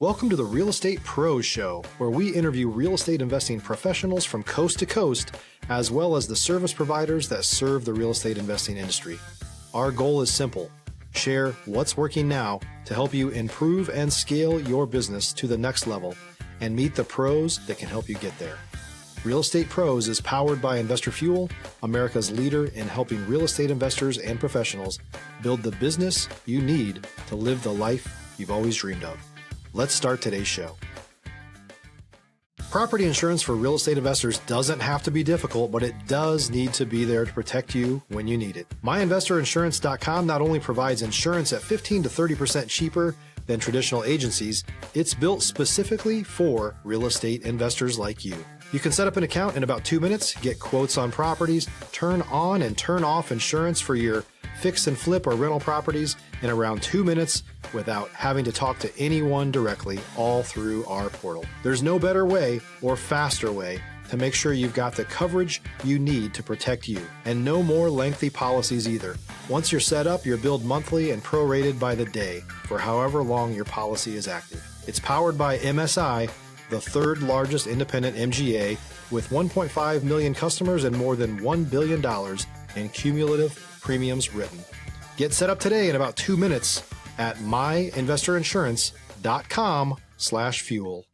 Welcome to the Real Estate Pros Show, where we interview real estate investing professionals from coast to coast, as well as the service providers that serve the real estate investing industry. Our goal is simple: share what's working now to help you improve and scale your business to the next level and meet the pros that can help you get there. Real Estate Pros is powered by Investor Fuel, America's leader in helping real estate investors and professionals build the business you need to live the life you've always dreamed of. Let's start today's show. Property insurance for real estate investors doesn't have to be difficult, but it does need to be there to protect you when you need it. MyInvestorInsurance.com not only provides insurance at 15 to 30% cheaper than traditional agencies, it's built specifically for real estate investors like you. You can set up an account in about 2 minutes, get quotes on properties, turn on and turn off insurance for your fix and flip or rental properties in around 2 minutes without having to talk to anyone directly, all through our portal. There's no better way or faster way to make sure you've got the coverage you need to protect you, and no more lengthy policies either. Once you're set up, you're billed monthly and prorated by the day for however long your policy is active. It's powered by MSI, the third largest independent MGA, with 1.5 million customers and more than $1 billion in cumulative premiums written. Get set up today in about 2 minutes at myinvestorinsurance.com/fuel.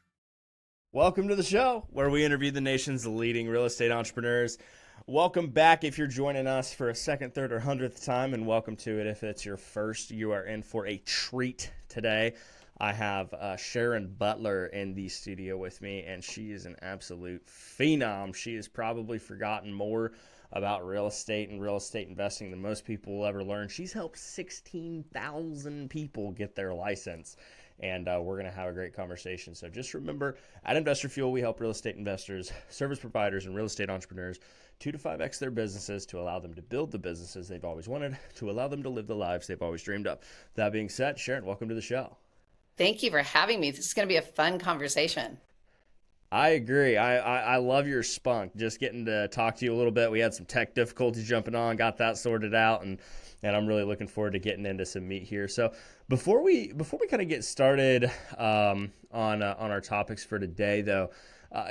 Welcome to the show, where we interview the nation's leading real estate entrepreneurs. Welcome back if you're joining us for a second, third, or 100th time, and welcome to it if it's your first. You are in for a treat today. I have Sharon Butler in the studio with me, and she is an absolute phenom. She has probably forgotten more about real estate and real estate investing than most people will ever learn. She's helped 16,000 people get their license, and we're going to have a great conversation. So just remember, at Investor Fuel, we help real estate investors, service providers, and real estate entrepreneurs 2 to 5x their businesses to allow them to build the businesses they've always wanted, to allow them to live the lives they've always dreamed of. That being said, Sharon, welcome to the show. Thank you for having me. This is going to be a fun conversation. I agree. I love your spunk. Just getting to talk to you a little bit. We had some tech difficulties jumping on, got that sorted out, and I'm really looking forward to getting into some meat here. So before we kind of get started on our topics for today, though,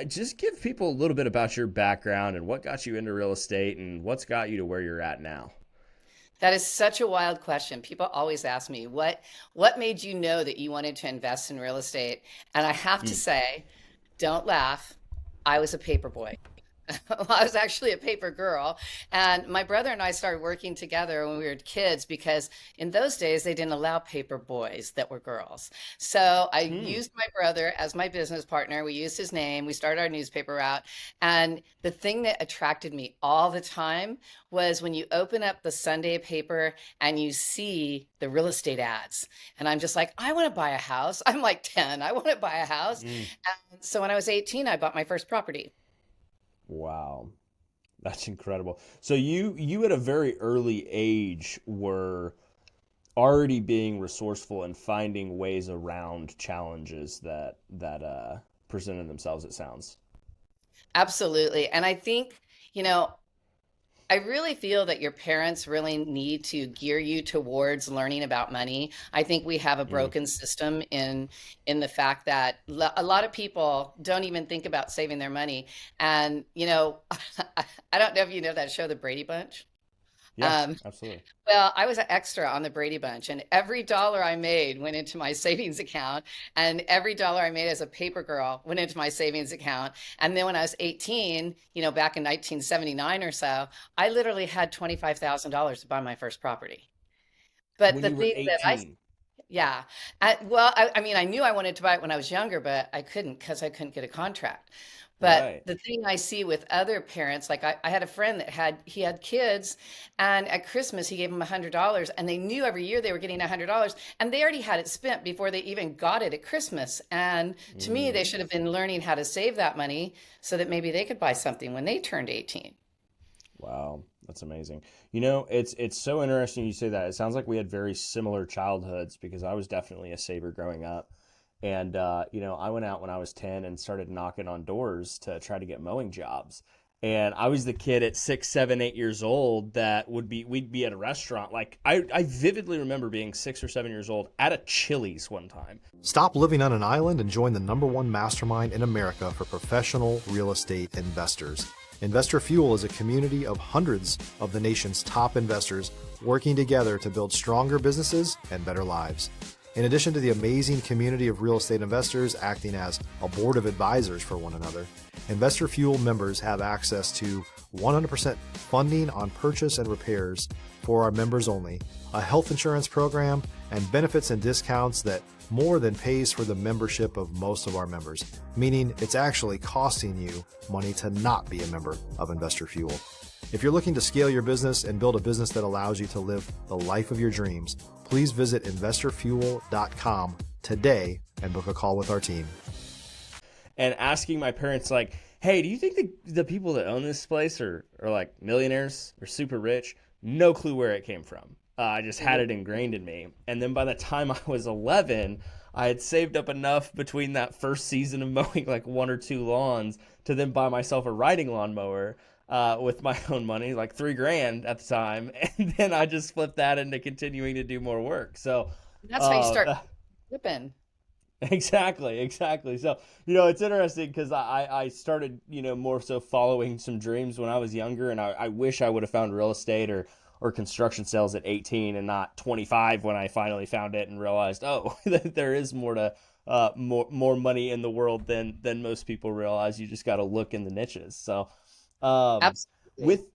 just give people a little bit about your background and what got you into real estate and what's got you to where you're at now. That is such a wild question. People always ask me, what made you know that you wanted to invest in real estate? And I have to say, don't laugh, I was a paper boy. Well, I was actually a paper girl. And my brother and I started working together when we were kids because in those days, they didn't allow paper boys that were girls. So I used my brother as my business partner. We used his name. We started our newspaper route. And the thing that attracted me all the time was when you open up the Sunday paper and you see the real estate ads. And I'm just like, I want to buy a house. I'm like 10. I want to buy a house. And so when I was 18, I bought my first property. Wow. That's incredible. So you at a very early age were already being resourceful and finding ways around challenges that presented themselves, it sounds. Absolutely. And I think, I really feel that your parents really need to gear you towards learning about money. I think we have a broken system in the fact that a lot of people don't even think about saving their money. And, I don't know if you know that show, The Brady Bunch. Yeah, absolutely. Well, I was an extra on the Brady Bunch, and every dollar I made went into my savings account, and every dollar I made as a paper girl went into my savings account. And then when I was 18, back in 1979 or so, I literally had $25,000 to buy my first property. But When the you were thing that 18. yeah, I knew I wanted to buy it when I was younger, but I couldn't because I couldn't get a contract. But Right. the thing I see with other parents, like I had a friend that had kids, and at Christmas he gave them $100, and they knew every year they were getting $100, and they already had it spent before they even got it at Christmas. And to me, they should have been learning how to save that money so that maybe they could buy something when they turned 18. Wow, that's amazing. It's so interesting you say that. It sounds like we had very similar childhoods because I was definitely a saver growing up. And, I went out when I was 10 and started knocking on doors to try to get mowing jobs. And I was the kid at 6, 7, 8 years old that we'd be at a restaurant. Like I vividly remember being 6 or 7 years old at a Chili's one time. Stop living on an island and join the #1 mastermind in America for professional real estate investors. Investor Fuel is a community of hundreds of the nation's top investors working together to build stronger businesses and better lives. In addition to the amazing community of real estate investors acting as a board of advisors for one another, Investor Fuel members have access to 100% funding on purchase and repairs for our members only, a health insurance program, and benefits and discounts that more than pays for the membership of most of our members, meaning it's actually costing you money to not be a member of Investor Fuel. If you're looking to scale your business and build a business that allows you to live the life of your dreams, please visit investorfuel.com today and book a call with our team. And asking my parents, like, hey, do you think the people that own this place are like millionaires or super rich? No clue where it came from. I just had it ingrained in me. And then by the time I was 11, I had saved up enough between that first season of mowing like 1 or 2 lawns to then buy myself a riding lawnmower with my own money, like $3,000 at the time. And then I just flipped that into continuing to do more work. So That's how you start flipping. Exactly. So, it's interesting because I started, more so following some dreams when I was younger. And I wish I would have found real estate or construction sales at 18 and not 25 when I finally found it and realized, that there is more to more money in the world than most people realize. You just got to look in the niches. So Absolutely.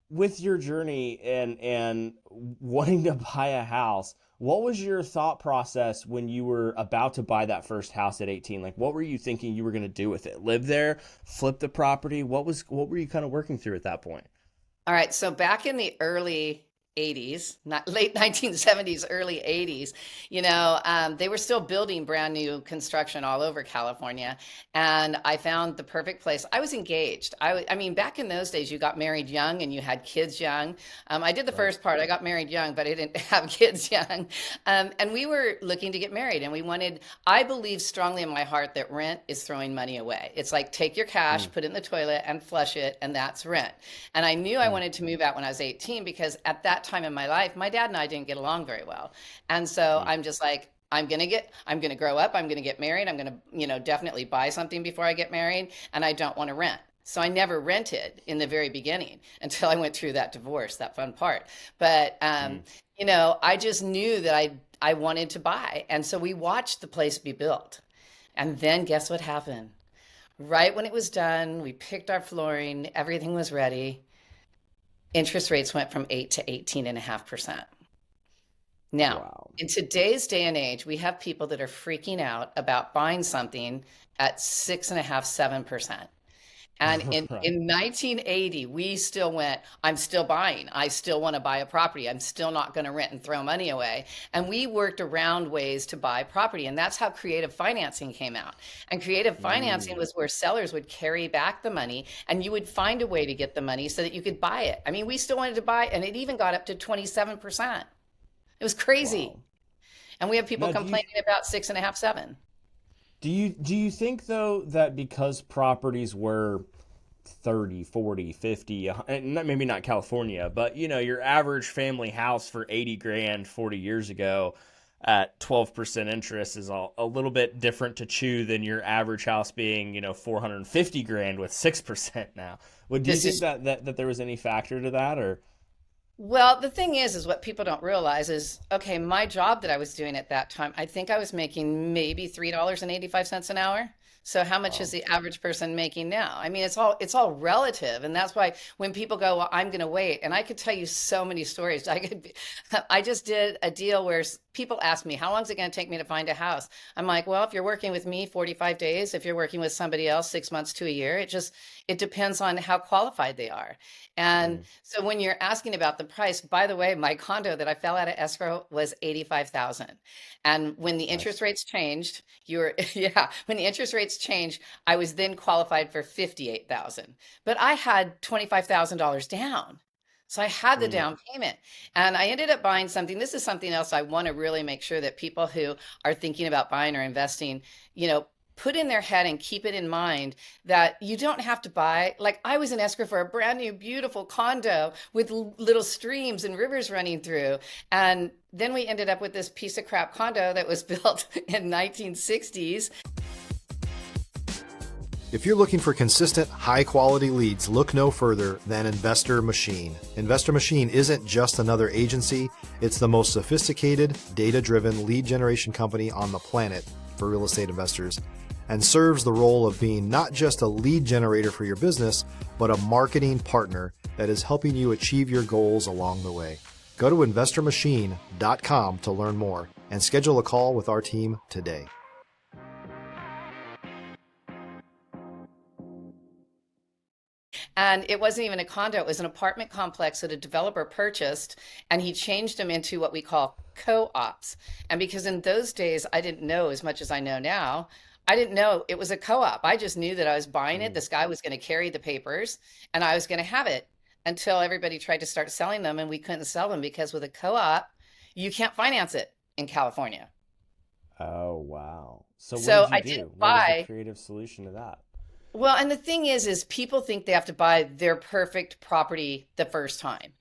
with your journey and wanting to buy a house, what was your thought process when you were about to buy that first house at 18? Like, what were you thinking you were going to do with it? Live there, flip the property? What were you kind of working through at that point? All right, so back in the early 80s, not late 1970s, early 80s, they were still building brand new construction all over California. And I found the perfect place. I was engaged. I mean, back in those days, you got married young and you had kids young. I did the first part. I got married young, but I didn't have kids young. And we were looking to get married and I believe strongly in my heart that rent is throwing money away. It's like take your cash, put it in the toilet and flush it, and that's rent. And I knew I wanted to move out when I was 18 because at that time in my life, my dad and I didn't get along very well. And so I'm just like, I'm going to grow up. I'm going to get married. I'm going to, definitely buy something before I get married. And I don't want to rent. So I never rented in the very beginning until I went through that divorce, that fun part. But, I just knew that I wanted to buy. And so we watched the place be built. And then guess what happened? Right when it was done, we picked our flooring, everything was ready. Interest rates went from 8 to 18.5%. Now, Wow. in today's day and age, we have people that are freaking out about buying something at 6.5, 7%. And in 1980, we still went, I'm still buying. I still want to buy a property. I'm still not going to rent and throw money away. And we worked around ways to buy property. And that's how creative financing came out. And creative financing was where sellers would carry back the money and you would find a way to get the money so that you could buy it. I mean, we still wanted to buy, and it even got up to 27%. It was crazy. Wow. And we have people Now, complaining about 6.5, 7. do you think though that because properties were 30, 40, 50, and maybe not California, but your average family house for 80 grand 40 years ago at 12% interest is a little bit different to chew than your average house being, 450 grand with 6% now. Do you think that there was any factor to that, or? Well, the thing is what people don't realize is, okay, my job that I was doing at that time, I think I was making maybe $3.85 an hour. So how much is the average person making now? I mean, it's all relative. And that's why when people go, well, I'm going to wait. And I could tell you so many stories. I just did a deal where people ask me, how long is it going to take me to find a house? I'm like, well, if you're working with me, 45 days. If you're working with somebody else, 6 months to a year, it depends on how qualified they are. And so when you're asking about the price, by the way, my condo that I fell out of escrow was 85,000. And when the interest Nice. rates changed, when the interest rates changed, I was then qualified for 58,000. But I had $25,000 down. So I had the down payment, and I ended up buying something. This is something else I want to really make sure that people who are thinking about buying or investing, put in their head and keep it in mind that you don't have to buy, like I was in escrow for a brand new, beautiful condo with little streams and rivers running through. And then we ended up with this piece of crap condo that was built in 1960s. If you're looking for consistent, high-quality leads, look no further than Investor Machine. Investor Machine isn't just another agency. It's the most sophisticated, data-driven lead generation company on the planet for real estate investors, and serves the role of being not just a lead generator for your business, but a marketing partner that is helping you achieve your goals along the way. Go to investormachine.com to learn more and schedule a call with our team today. And it wasn't even a condo, it was an apartment complex that a developer purchased, and he changed them into what we call co-ops. And because in those days, I didn't know as much as I know now, I didn't know it was a co-op. I just knew that I was buying it. This guy was going to carry the papers, and I was going to have it until everybody tried to start selling them, and we couldn't sell them because with a co-op, you can't finance it in California. Oh, wow. So what So did I you do? didn't What was the buy. creative solution to that? Well, and the thing is people think they have to buy their perfect property the first time.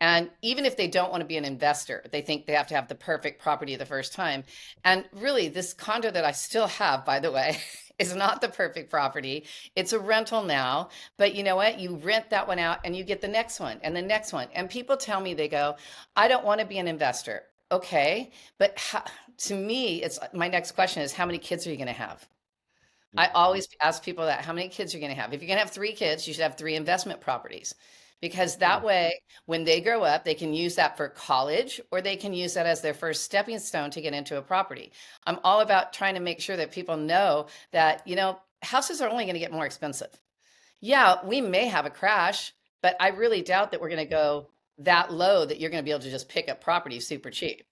And even if they don't want to be an investor, they think they have to have the perfect property the first time. And really, this condo that I still have, by the way, is not the perfect property. It's a rental now, but you know what? You rent that one out and you get the next one and the next one. And people tell me, they go, I don't want to be an investor. Okay, but to me, it's my next question is, how many kids are you going to have? I always ask people that, how many kids are you going to have? If you're going to have 3 kids, you should have 3 investment properties, because that way, when they grow up, they can use that for college, or they can use that as their first stepping stone to get into a property. I'm all about trying to make sure that people know that, houses are only going to get more expensive. Yeah, we may have a crash, but I really doubt that we're going to go that low that you're going to be able to just pick up property super cheap.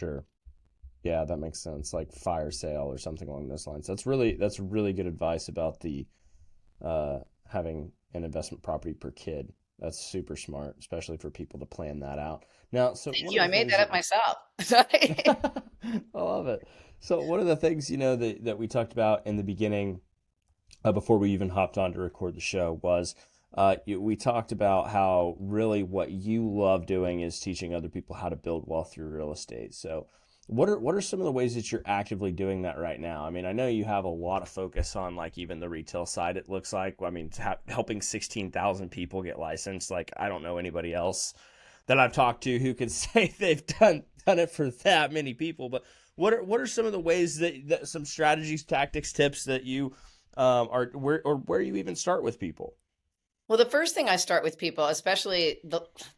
Sure. Yeah, that makes sense. Like fire sale or something along those lines. That's really good advice about the having an investment property per kid. That's super smart, especially for people to plan that out. Now, so Thank one you. of I the made things that up myself. I love it. So one of the things, that we talked about in the beginning, before we even hopped on to record the show, was we talked about how really what you love doing is teaching other people how to build wealth through real estate. So what are some of the ways that you're actively doing that right now? I mean, I know you have a lot of focus on like even the retail side, it looks like. I mean, helping 16,000 people get licensed. Like, I don't know anybody else that I've talked to who could say they've done it for that many people. But what are some of the ways that some strategies, tactics, tips that you where you even start with people? Well, the first thing I start with people, especially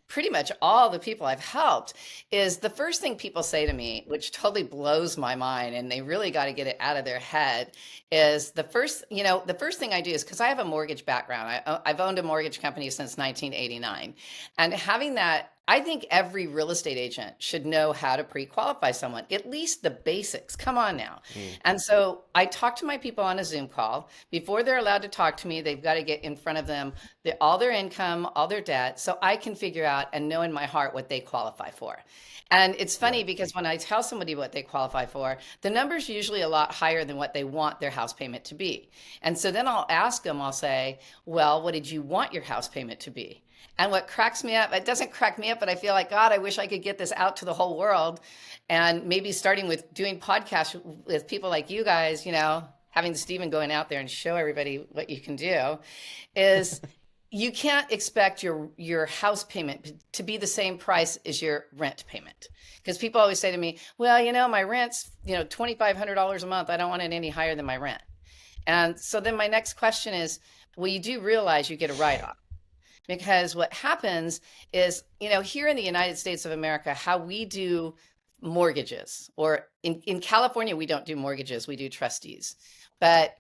pretty much all the people I've helped, is the first thing people say to me, which totally blows my mind, and they really got to get it out of their head, is the first thing I do is, because I have a mortgage background. I've owned a mortgage company since 1989, and having that, I think every real estate agent should know how to pre-qualify someone, at least the basics. Come on now. And so I talk to my people on a Zoom call. Before they're allowed to talk to me, they've got to get in front of them all their income, all their debt, so I can figure out and know in my heart what they qualify for. And it's funny because when I tell somebody what they qualify for, the number's usually a lot higher than what they want their house payment to be. And so then I'll ask them, I'll say, well, what did you want your house payment to be? And what cracks me up, it doesn't crack me up, but I feel like, God, I wish I could get this out to the whole world. And maybe starting with doing podcasts with people like you guys, having Stephen going out there and show everybody what you can do, is you can't expect your house payment to be the same price as your rent payment. Because people always say to me, well, my rent's, $2,500 a month. I don't want it any higher than my rent. And so then my next question is, well, you do realize you get a write-off. Because what happens is, here in the United States of America, how we do mortgages, or in California, we don't do mortgages, we do trustees. But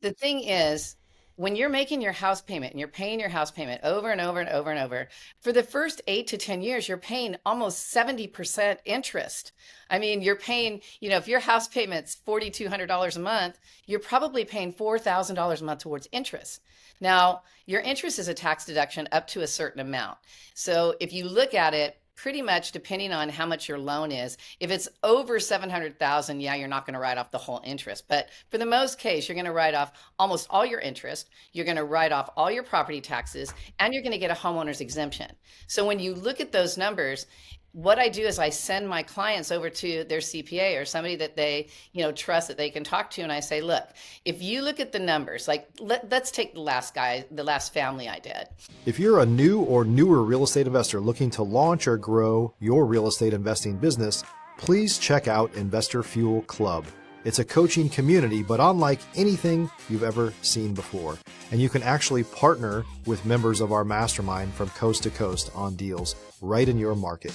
the thing is, when you're making your house payment and you're paying your house payment over and over and over and over, for the first 8 to 10 years, you're paying almost 70% interest. I mean, you're paying, if your house payment's $4,200 a month, you're probably paying $4,000 a month towards interest. Now, your interest is a tax deduction up to a certain amount. So if you look at it, pretty much depending on how much your loan is. If it's over 700,000, yeah, you're not going to write off the whole interest. But for the most case, you're going to write off almost all your interest. You're going to write off all your property taxes, and you're going to get a homeowner's exemption. So when you look at those numbers, what I do is I send my clients over to their CPA or somebody that they, trust that they can talk to. And I say, look, if you look at the numbers, like let's take the last family I did. If you're a new or newer real estate investor looking to launch or grow your real estate investing business, please check out Investor Fuel Club. It's a coaching community, but unlike anything you've ever seen before. And you can actually partner with members of our mastermind from coast to coast on deals right in your market.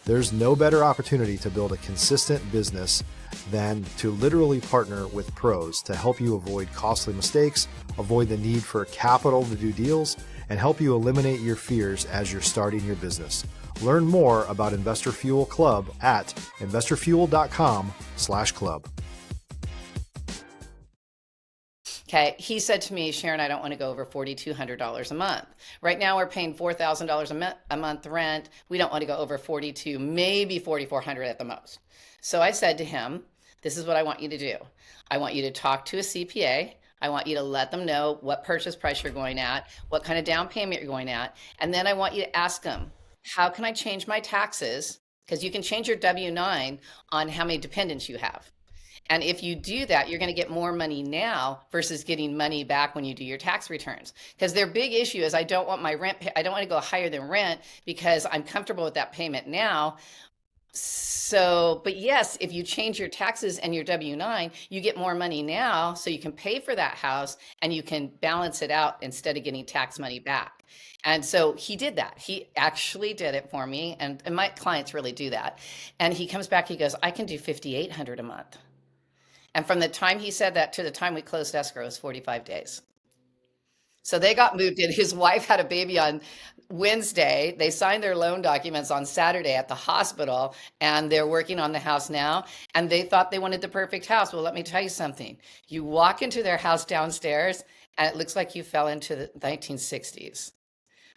There's no better opportunity to build a consistent business than to literally partner with pros to help you avoid costly mistakes, avoid the need for capital to do deals, and help you eliminate your fears as you're starting your business. Learn more about Investor Fuel Club at investorfuel.com/club. Okay, he said to me, Sharon, I don't want to go over $4,200 a month. Right now we're paying $4,000 a month rent. We don't want to go over 42, maybe 4,400 at the most. So I said to him, this is what I want you to do. I want you to talk to a CPA. I want you to let them know what purchase price you're going at, what kind of down payment you're going at. And then I want you to ask them, how can I change my taxes? Because you can change your W-9 on how many dependents you have. And if you do that, you're going to get more money now versus getting money back when you do your tax returns. Because their big issue is I don't want I don't want to go higher than rent because I'm comfortable with that payment now. So, but yes, if you change your taxes and your W-9, you get more money now so you can pay for that house and you can balance it out instead of getting tax money back. And so he did that. He actually did it for me. And my clients really do that. And he comes back, he goes, I can do $5,800 a month. And from the time he said that to the time we closed escrow was 45 days. So they got moved in. His wife had a baby on Wednesday. They signed their loan documents on Saturday at the hospital, and they're working on the house now. And they thought they wanted the perfect house. Well, let me tell you something. You walk into their house downstairs, and it looks like you fell into the 1960s.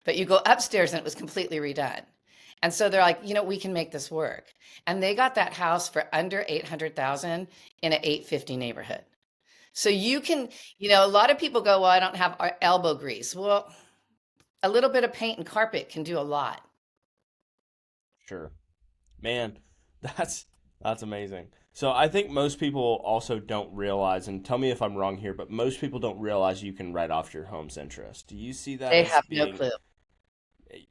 But you go upstairs, and it was completely redone. And so they're like, we can make this work. And they got that house for under $800,000 in an 850 neighborhood. So you can, a lot of people go, well, I don't have elbow grease. Well, a little bit of paint and carpet can do a lot. Sure. Man, that's amazing. So I think most people also don't realize, and tell me if I'm wrong here, but most people don't realize you can write off your home's interest. Do you see that? They have no clue.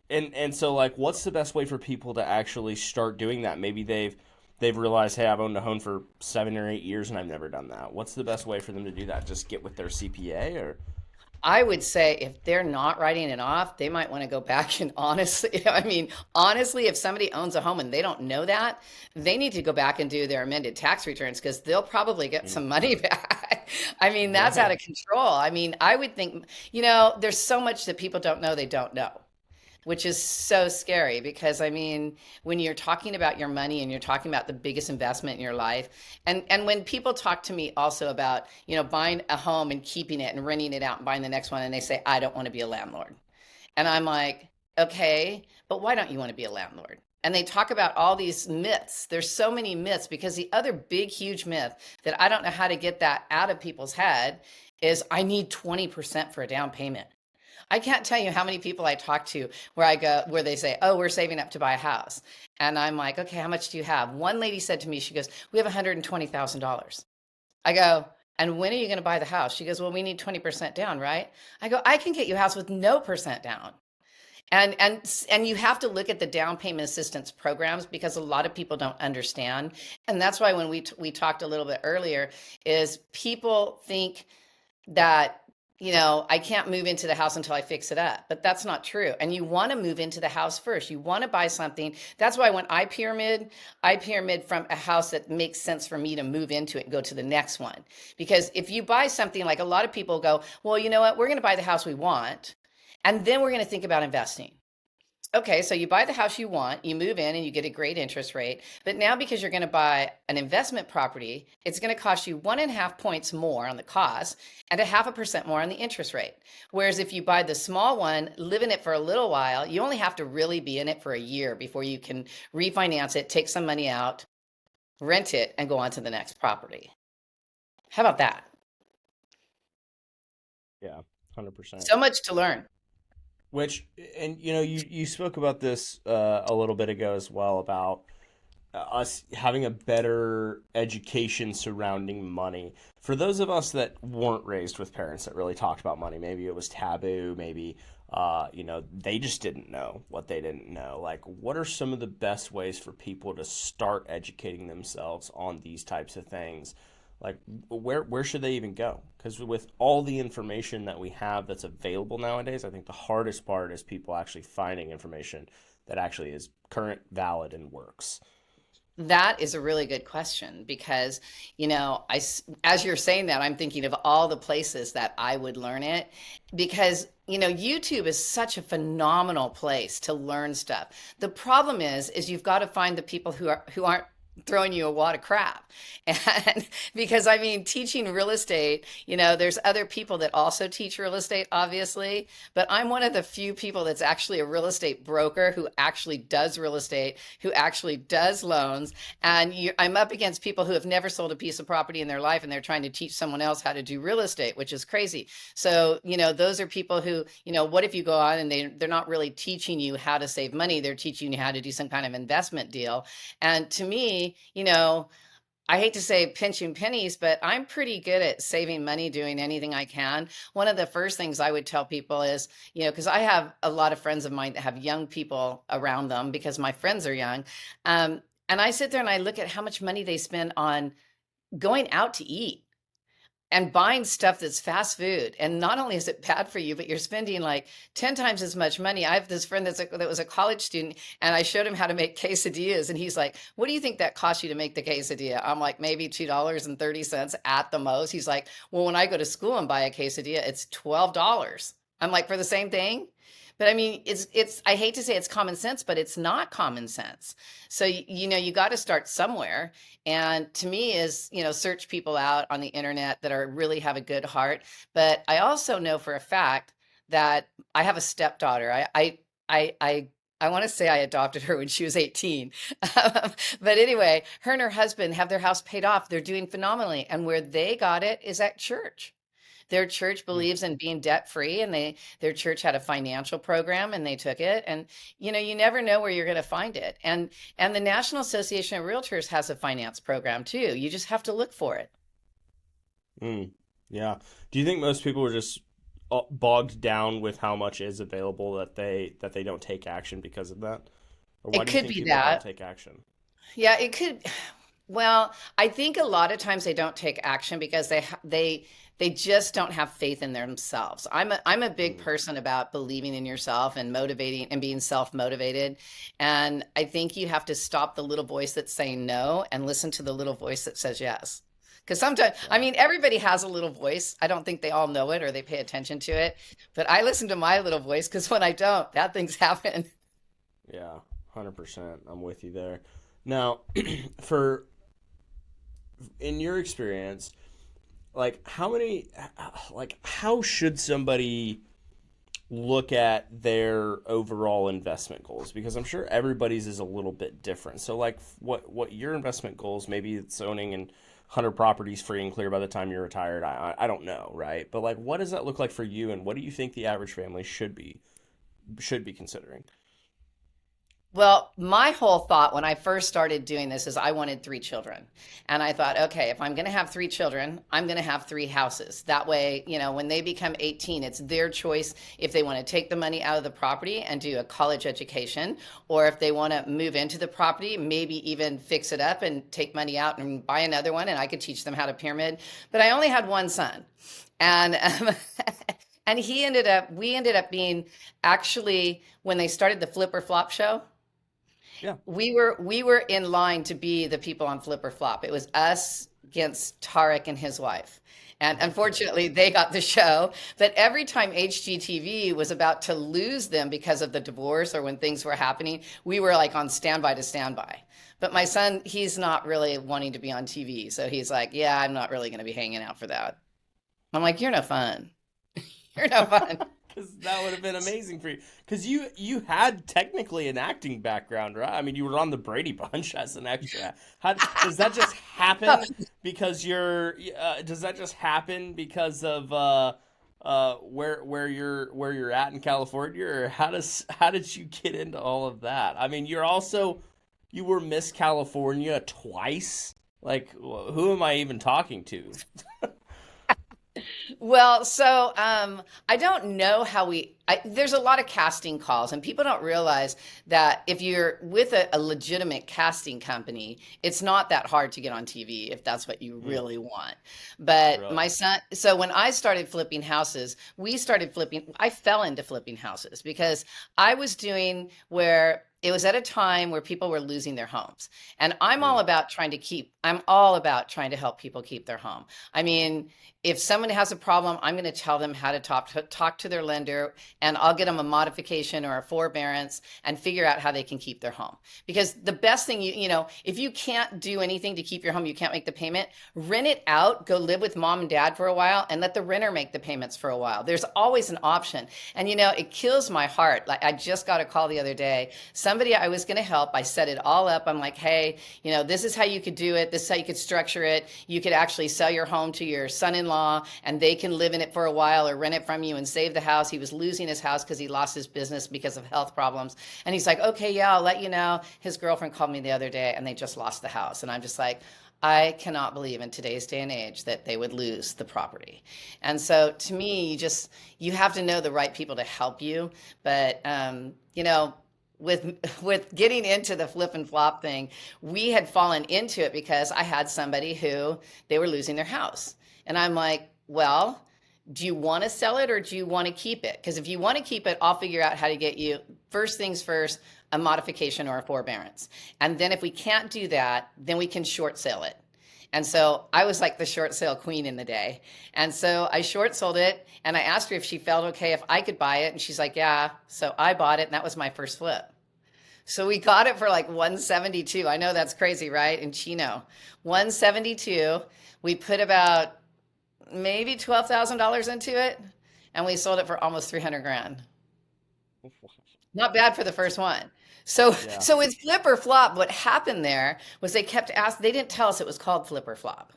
And so, like, what's the best way for people to actually start doing that? Maybe they've realized, hey, I've owned a home for 7 or 8 years and I've never done that. What's the best way for them to do that? Just get with their CPA? Or I would say if they're not writing it off, they might want to go back and honestly, if somebody owns a home and they don't know that, they need to go back and do their amended tax returns because they'll probably get some money back. That's out of control. I would think, there's so much that people don't know they don't know, which is so scary because, when you're talking about your money and you're talking about the biggest investment in your life, and when people talk to me also about, buying a home and keeping it and renting it out and buying the next one, and they say, I don't want to be a landlord. And I'm like, okay, but why don't you want to be a landlord? And they talk about all these myths. There's so many myths because the other big, huge myth that I don't know how to get that out of people's head is I need 20% for a down payment. I can't tell you how many people I talk to where they say, oh, we're saving up to buy a house. And I'm like, okay, how much do you have? One lady said to me, she goes, we have $120,000. I go, and when are you going to buy the house? She goes, well, we need 20% down, right? I go, I can get you a house with no percent down. And you have to look at the down payment assistance programs because a lot of people don't understand. And that's why when we talked a little bit earlier is people think that, I can't move into the house until I fix it up, but that's not true. And you want to move into the house first. You want to buy something. That's why when I pyramid from a house that makes sense for me to move into it and go to the next one. Because if you buy something, like a lot of people go, well, you know what, we're going to buy the house we want, and then we're going to think about investing. Okay, so you buy the house you want, you move in and you get a great interest rate. But now, because you're going to buy an investment property, it's going to cost you 1.5 points more on the cost and 0.5% more on the interest rate. Whereas if you buy the small one, live in it for a little while, you only have to really be in it for a year before you can refinance it, take some money out, rent it, and go on to the next property. How about that? Yeah, 100%. So much to learn. Which, and you spoke about this a little bit ago as well about us having a better education surrounding money. For those of us that weren't raised with parents that really talked about money, maybe it was taboo, maybe they just didn't know what they didn't know. Like, what are some of the best ways for people to start educating themselves on these types of things? Like, where should they even go? Because with all the information that we have that's available nowadays, I think the hardest part is people actually finding information that actually is current, valid, and works. That is a really good question because, as you're saying that, I'm thinking of all the places that I would learn it because, YouTube is such a phenomenal place to learn stuff. The problem is you've got to find the people who aren't throwing you a wad of crap. And because I mean, teaching real estate, there's other people that also teach real estate, obviously, but I'm one of the few people that's actually a real estate broker who actually does real estate, who actually does loans. And I'm up against people who have never sold a piece of property in their life and they're trying to teach someone else how to do real estate, which is crazy. So, those are people who, what if you go on and they're not really teaching you how to save money, they're teaching you how to do some kind of investment deal. And to me, I hate to say pinching pennies, but I'm pretty good at saving money doing anything I can. One of the first things I would tell people is, because I have a lot of friends of mine that have young people around them because my friends are young. And I sit there and I look at how much money they spend on going out to eat and buying stuff that's fast food. And not only is it bad for you, but you're spending like 10 times as much money. I have this friend that was a college student, and I showed him how to make quesadillas. And he's like, what do you think that costs you to make the quesadilla? I'm like, maybe $2.30 at the most. He's like, well, when I go to school and buy a quesadilla, it's $12. I'm like, for the same thing? But I mean, I hate to say it's common sense, but it's not common sense. So, you got to start somewhere. And to me is, search people out on the internet that are really have a good heart. But I also know for a fact that I have a stepdaughter. I want to say I adopted her when she was 18. But anyway, her and her husband have their house paid off. They're doing phenomenally. And where they got it is at church. Their church believes in being debt free, and their church had a financial program and they took it. And you never know where you're going to find it. And the National Association of Realtors has a finance program too. You just have to look for it. Yeah. Do you think most people are just bogged down with how much is available that they don't take action because of that? Or why It do you could think be people don't that. take action? Yeah, it could. Well, I think a lot of times they don't take action because they just don't have faith in themselves. I'm a big Mm, person about believing in yourself and motivating and being self-motivated. And I think you have to stop the little voice that's saying no and listen to the little voice that says yes. Because sometimes, I yeah. mean, everybody has a little voice. I don't think they all know it or they pay attention to it. But I listen to my little voice because when I don't, bad things happen. Yeah. 100%. I'm with you there. Now, for in your experience, like how should somebody look at their overall investment goals? Because I'm sure everybody's is a little bit different. So like what your investment goals, maybe it's owning and 100 properties free and clear by the time you're retired. I don't know, right? But like what does that look like for you, and what do you think the average family should be considering? Well, my whole thought when I first started doing this is I wanted 3 children. And I thought, okay, if I'm going to have 3 children, I'm going to have 3 houses. That way, when they become 18, it's their choice if they want to take the money out of the property and do a college education, or if they want to move into the property, maybe even fix it up and take money out and buy another one. And I could teach them how to pyramid. But I only had one son. And and we ended up being actually, when they started the Flip or Flop show, Yeah. we were in line to be the people on Flip or Flop. It was us, against Tarek and his wife. And unfortunately, they got the show. But every time HGTV was about to lose them because of the divorce or when things were happening, we were like on standby to standby. But my son, he's not really wanting to be on TV. So he's like, yeah, I'm not really going to be hanging out for that. I'm like, you're no fun. You're no fun. Because that would have been amazing for you. Because you had technically an acting background, right? I mean, you were on the Brady Bunch as an extra. Does that just happen because does that just happen because of where you're at in California, or how did you get into all of that? I mean, you were Miss California twice. Like, who am I even talking to? Well, so I don't know how there's a lot of casting calls, and people don't realize that if you're with a legitimate casting company, it's not that hard to get on TV if that's what you really want. But Really? my son, so when I started flipping houses, I fell into flipping houses because I was doing where it was at a time where people were losing their homes. And I'm all about trying to help people keep their home. I mean, if someone has a problem, I'm going to tell them how to talk to their lender, and I'll get them a modification or a forbearance and figure out how they can keep their home. Because the best thing, if you can't do anything to keep your home, you can't make the payment, rent it out, go live with mom and dad for a while, and let the renter make the payments for a while. There's always an option. And, it kills my heart. Like, I just got a call the other day. Somebody I was going to help, I set it all up. I'm like, hey, this is how you could do it. This is how you could structure it. You could actually sell your home to your son-in-law and they can live in it for a while or rent it from you and save the house. He was losing his house because he lost his business because of health problems. And he's like, okay, yeah, I'll let you know. His girlfriend called me the other day and they just lost the house. And I'm just like, I cannot believe in today's day and age that they would lose the property. And so to me, you have to know the right people to help you. But, with getting into the flip and flop thing, we had fallen into it because I had somebody who they were losing their house. And I'm like, well, do you want to sell it or do you want to keep it? Because if you want to keep it, I'll figure out how to get you, first things first, a modification or a forbearance. And then if we can't do that, then we can short sale it. And so I was like the short sale queen in the day. And so I short sold it and I asked her if she felt okay if I could buy it. And she's like, yeah. So I bought it and that was my first flip. So we got it for like 172. I know that's crazy, right? In Chino, 172. We put about maybe $12,000 into it and we sold it for almost 300 grand. Not bad for the first one. So with flip or flop, what happened there was they kept asking, they didn't tell us it was called flip or flop.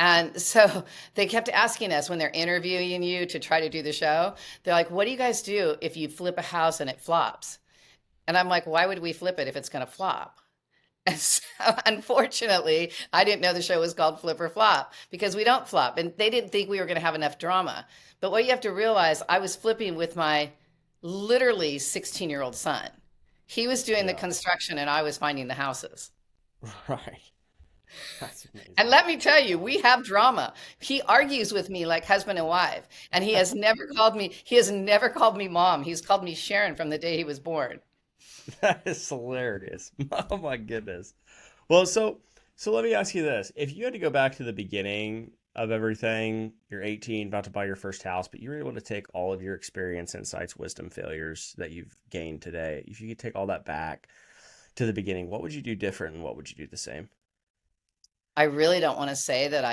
And so they kept asking us when they're interviewing you to try to do the show, they're like, what do you guys do if you flip a house and it flops? And I'm like, why would we flip it if it's going to flop? And so, unfortunately, I didn't know the show was called Flip or Flop because we don't flop. And they didn't think we were going to have enough drama. But what you have to realize, I was flipping with my literally 16-year-old son. He was doing the construction and I was finding the houses. Right. That's amazing. And let me tell you, we have drama. He argues with me like husband and wife. And he has never called me mom. He's called me Sharon from the day he was born. That is hilarious. Oh my goodness. Well, so let me ask you this. If you had to go back to the beginning of everything, you're 18, about to buy your first house, but you were able to take all of your experience, insights, wisdom, failures that you've gained today. If you could take all that back to the beginning, what would you do different and what would you do the same? I really don't want to say that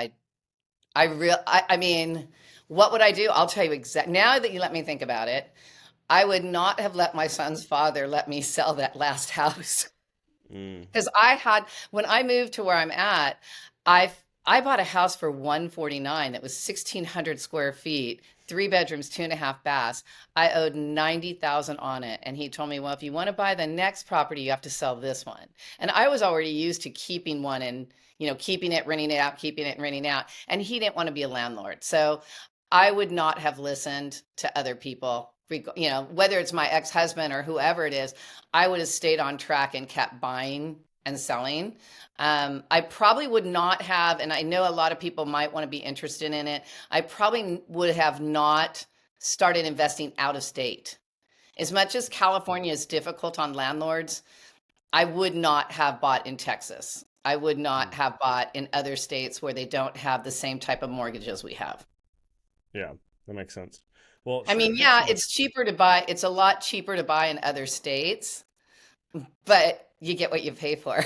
I mean, what would I do? I'll tell you exactly. Now that you let me think about it, I would not have let my son's father let me sell that last house. Because when I moved to where I'm at, I bought a house for 149. It was 1,600 square feet, 3 bedrooms, 2.5 baths. I owed 90,000 on it. And he told me, well, if you want to buy the next property, you have to sell this one. And I was already used to keeping one and, keeping it, renting it out, keeping it and renting out. And he didn't want to be a landlord. So I would not have listened to other people. Whether it's my ex-husband or whoever it is, I would have stayed on track and kept buying and selling. I probably would not have, and I know a lot of people might want to be interested in it, I probably would have not started investing out of state. As much as California is difficult on landlords, I would not have bought in Texas. I would not have bought in other states where they don't have the same type of mortgages we have. Yeah, that makes sense. Well, I mean, Sharon, thanks yeah, so much. it's cheaper to buy. It's a lot cheaper to buy in other states, but you get what you pay for.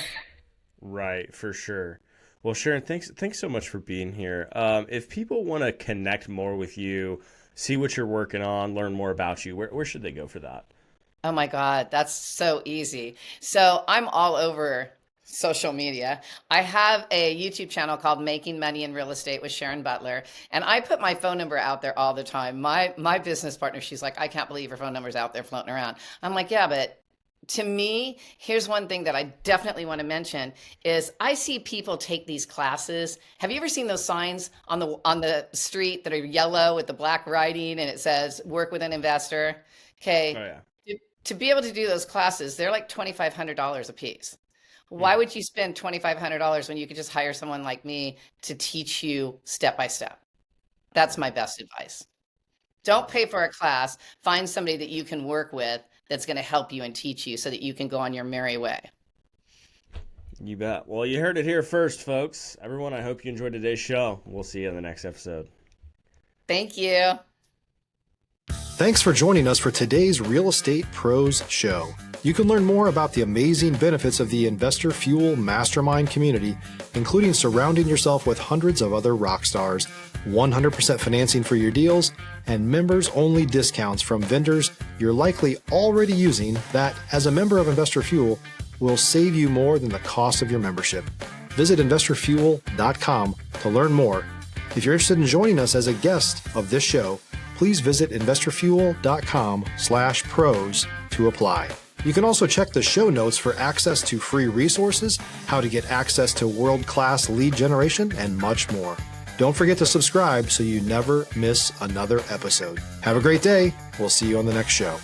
Right, for sure. Well, Sharon, thanks so much for being here. If people want to connect more with you, see what you're working on, learn more about you, where should they go for that? Oh my God, that's so easy. So I'm all over social media. I have a YouTube channel called Making Money in Real Estate with Sharon Butler, and I put my phone number out there all the time. My business partner, she's like, I can't believe your phone number's out there floating around. I'm like, yeah, but to me, here's one thing that I definitely want to mention is I see people take these classes. Have you ever seen those signs on the street that are yellow with the black writing and it says work with an investor? Oh Okay. yeah. To be able to do those classes, they're like $2,500 a piece. Why Hmm. would you spend $2,500 when you could just hire someone like me to teach you step by step? That's my best advice. Don't pay for a class. Find somebody that you can work with that's going to help you and teach you so that you can go on your merry way. You bet. Well, you heard it here first, folks. Everyone, I hope you enjoyed today's show. We'll see you in the next episode. Thank you. Thanks for joining us for today's Real Estate Pros Show. You can learn more about the amazing benefits of the Investor Fuel Mastermind community, including surrounding yourself with hundreds of other rock stars, 100% financing for your deals, and members-only discounts from vendors you're likely already using that, as a member of Investor Fuel, will save you more than the cost of your membership. Visit investorfuel.com to learn more. If you're interested in joining us as a guest of this show, please visit investorfuel.com/pros to apply. You can also check the show notes for access to free resources, how to get access to world-class lead generation, and much more. Don't forget to subscribe so you never miss another episode. Have a great day. We'll see you on the next show.